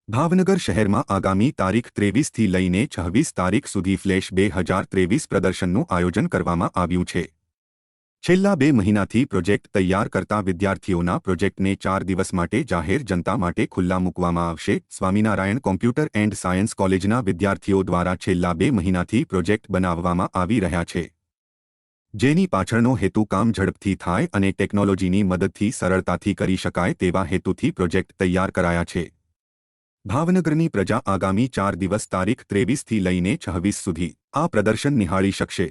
ભાવનગર શહેરમાં આગામી તારીખ 23 થી લઈને 26 તારીખ સુધી ફ્લેશ 2023 પ્રદર્શનનું આયોજન કરવામાં આવ્યું છે। છેલ્લા 2 મહિનાથી પ્રોજેક્ટ તૈયાર કરતા વિદ્યાર્થીઓના પ્રોજેક્ટને 4 દિવસ માટે જાહેર જનતા માટે ખુલ્લા મૂકવામાં આવશે। સ્વામિનારાયણ કોમ્પ્યુટર એન્ડ સાયન્સ કોલેજના વિદ્યાર્થીઓ દ્વારા છેલ્લા 2 મહિનાથી પ્રોજેક્ટ બનાવવામાં આવી રહ્યા છે, જેની પાછળનો હેતુ કામ ઝડપથી થાય અને ટેકનોલોજીની મદદથી સરળતાથી કરી શકાય તેવા હેતુથી પ્રોજેક્ટ તૈયાર કરાયા છે। ભાવનગરની પ્રજા આગામી 4 દિવસ તારીખ 23 થી લઈને 26 સુધી આ પ્રદર્શન નિહાળી શકશે।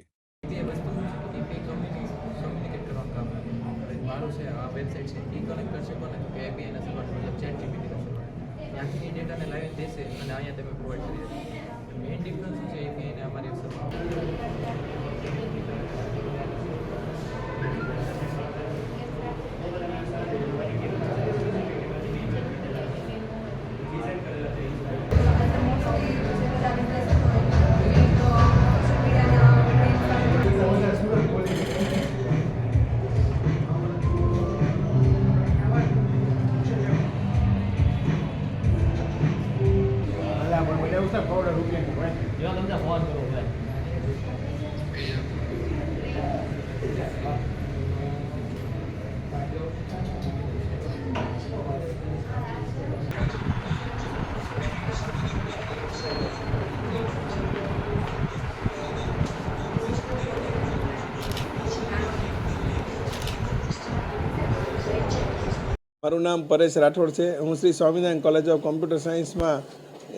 મારું નામ પરેશ રાઠોડ છે। હું Shri Swaminarayan college of computer સાયન્સમાં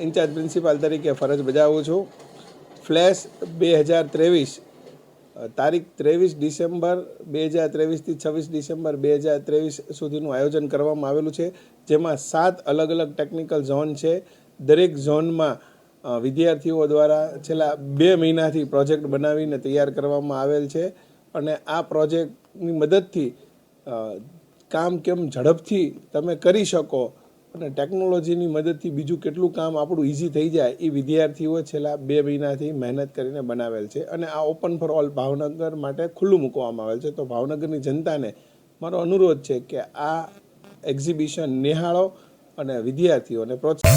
ઇન્ચાર્જ પ્રિન્સિપાલ તરીકે ફરજ બજાવું છું। ફ્લેશ 2023 તારીખ 23 ડિસેમ્બર 2023થી 26 ડિસેમ્બર 2023 સુધીનું આયોજન કરવામાં આવેલું છે, જેમાં 7 અલગ અલગ ટેકનિકલ ઝોન છે। દરેક ઝોનમાં વિદ્યાર્થીઓ દ્વારા છેલ્લા 2 મહિનાથી પ્રોજેક્ટ બનાવીને તૈયાર કરવામાં આવેલ છે અને આ પ્રોજેક્ટની મદદથી કામ કેમ ઝડપથી તમે કરી શકો અને ટેકનોલોજીની મદદથી બીજું કેટલું કામ આપણું ઇઝી થઈ જાય એ વિદ્યાર્થીઓ છેલ્લા 2 મહિનાથી મહેનત કરીને બનાવેલ છે અને આ ઓપન ફોર ઓલ ભાવનગર માટે ખુલ્લું મૂકવામાં આવેલ છે। તો ભાવનગરની જનતાને મારો અનુરોધ છે કે આ એક્ઝિબિશન નિહાળો અને વિદ્યાર્થીઓને પ્રોત્સાહન